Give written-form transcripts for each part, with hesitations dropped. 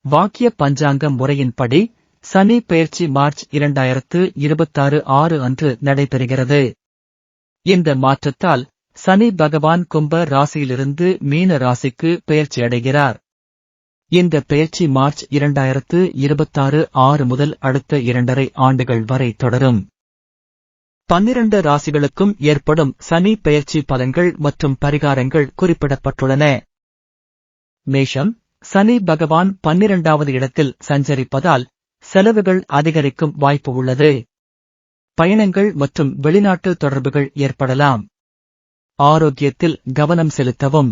வாக்கிய பஞ்சாங்க முறையின்படி சனி பெயர்ச்சி மார்ச் 2026 அன்று நடைபெறுகிறது. இந்த மாற்றத்தால் சனி பகவான் கும்ப ராசியிலிருந்து மீன ராசிக்கு பெயர்ச்சியடைகிறார். இந்த பெயர்ச்சி மார்ச் 2026 முதல் அடுத்த 2.5 ஆண்டுகள் வரை தொடரும். 12 ராசிகளுக்கும் ஏற்படும் சனி பெயர்ச்சி பலன்கள் மற்றும் பரிகாரங்கள் குறிப்பிடப்பட்டுள்ளன. மேஷம், சனி பகவான் 12வது இடத்தில் சஞ்சரிப்பதால் செலவுகள் அதிகரிக்கும் வாய்ப்பு உள்ளது. பயணங்கள் மற்றும் வெளிநாட்டு தொடர்புகள் ஏற்படலாம். ஆரோக்கியத்தில் கவனம் செலுத்தவும்.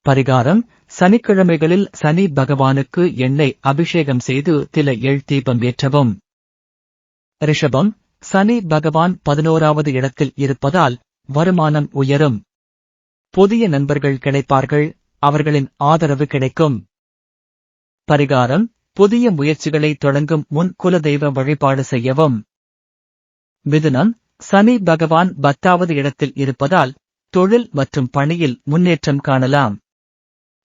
பரிகாரம்: சனிக்கிழமைகளில் சனி பகவானுக்கு எண்ணெய் அபிஷேகம் செய்து தில எள் தீபம் ஏற்றவும். ரிஷபம், சனி பகவான் 11வது இடத்தில் இருப்பதால் வருமானம் உயரும். புதிய நண்பர்கள் கிடைப்பார்கள், அவர்களின் ஆதரவு கிடைக்கும். பரிகாரம்: புதிய முயற்சிகளை தொடங்கும் முன் குலதெய்வ வழிபாடு செய்யவும். மிதுனம், சனி பகவான் 10வது இடத்தில் இருப்பதால் தொழில் மற்றும் பணியில் முன்னேற்றம் காணலாம்.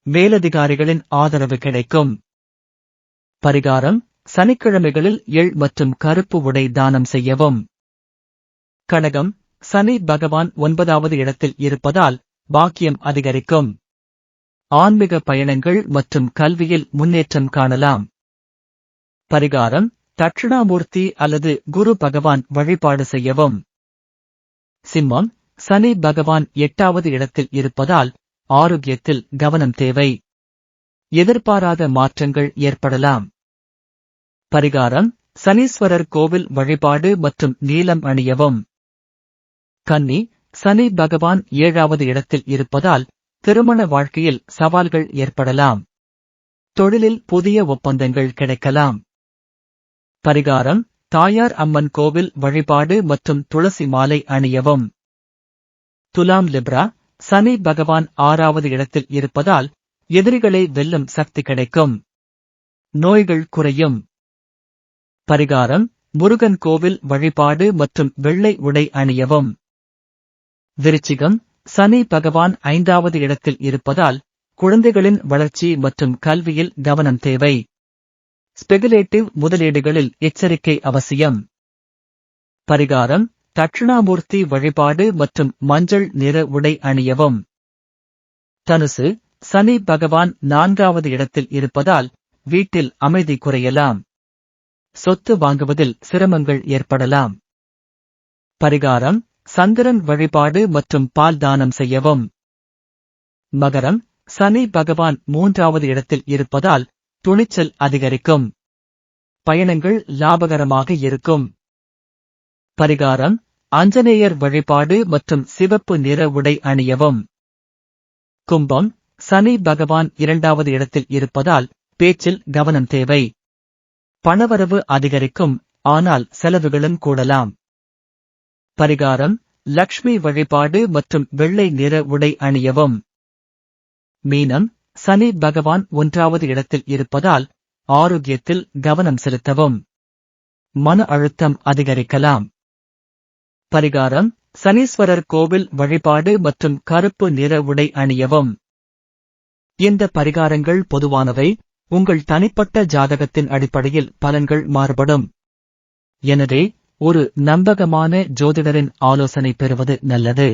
மேலதிகாரிகளின் ஆதரவு கிடைக்கும். பரிகாரம்: சனிக்கிழமைகளில் எள் மற்றும் கருப்பு உடை தானம் செய்யவும். கடகம், சனி பகவான் 9வது இடத்தில் இருப்பதால் பாக்கியம் அதிகரிக்கும். ஆன்மீக பயணங்கள் மற்றும் கல்வியில் முன்னேற்றம் காணலாம். பரிகாரம்: தட்சிணாமூர்த்தி அல்லது குரு பகவான் வழிபாடு செய்யவும். சிம்மம், சனி பகவான் 8வது இடத்தில் இருப்பதால் ஆரோக்கியத்தில் கவனம் தேவை. எதிர்பாராத மாற்றங்கள் ஏற்படலாம். பரிகாரம்: சனீஸ்வரர் கோவில் வழிபாடு மற்றும் நீலம் அணியவும். கன்னி, சனி பகவான் 7வது இடத்தில் இருப்பதால் திருமண வாழ்க்கையில் சவால்கள் ஏற்படலாம். தொழிலில் புதிய ஒப்பந்தங்கள் கிடைக்கலாம். பரிகாரம்: தாயார் அம்மன் கோவில் வழிபாடு மற்றும் துளசி மாலை அணியவும். துலாம் லிப்ரா, சனி பகவான் 6வது இடத்தில் இருப்பதால் எதிரிகளை வெல்லும் சக்தி கிடைக்கும். நோய்கள் குறையும். பரிகாரம்: முருகன் கோவில் வழிபாடு மற்றும் வெள்ளை உடை அணியவும். விருச்சிகம், சனி பகவான் 5வது இடத்தில் இருப்பதால் குழந்தைகளின் வளர்ச்சி மற்றும் கல்வியில் கவனம் தேவை. ஸ்பெகுலேட்டிவ் முதலீடுகளில் எச்சரிக்கை அவசியம். பரிகாரம்: தட்சிணாமூர்த்தி வழிபாடு மற்றும் மஞ்சள் நிற உடை அணியவும். தனுசு, சனி பகவான் 4வது இடத்தில் இருப்பதால் வீட்டில் அமைதி குறையலாம். சொத்து வாங்குவதில் சிரமங்கள் ஏற்படலாம். பரிகாரம்: சந்திரன் வழிபாடு மற்றும் பால் தானம் செய்யவும். மகரம், சனி பகவான் 3வது இடத்தில் இருப்பதால் துணிச்சல் அதிகரிக்கும். பயணங்கள் லாபகரமாக இருக்கும். பரிகாரம்: ஆஞ்சநேயர் வழிபாடு மற்றும் சிவப்பு நிற உடை அணியவும். கும்பம், சனி பகவான் 2வது இடத்தில் இருப்பதால் பேச்சில் கவனம் தேவை. பணவரவு அதிகரிக்கும், ஆனால் செலவுகளும் கூடலாம். பரிகாரம்: லக்ஷ்மி வழிபாடு மற்றும் வெள்ளை நிற உடை அணியவும். மீனம், சனி பகவான் 1வது இடத்தில் இருப்பதால் ஆரோக்கியத்தில் கவனம் செலுத்தவும். மன அழுத்தம் அதிகரிக்கலாம். பரிகாரம்: சனீஸ்வரர் கோவில் வழிபாடு மற்றும் கருப்பு நிற உடை அணியவும். இந்த பரிகாரங்கள் பொதுவானவை, உங்கள் தனிப்பட்ட ஜாதகத்தின் அடிப்படையில் பலன்கள் மாறுபடும். எனவே ஒரு நம்பகமான ஜோதிடரின் ஆலோசனை பெறுவது நல்லது.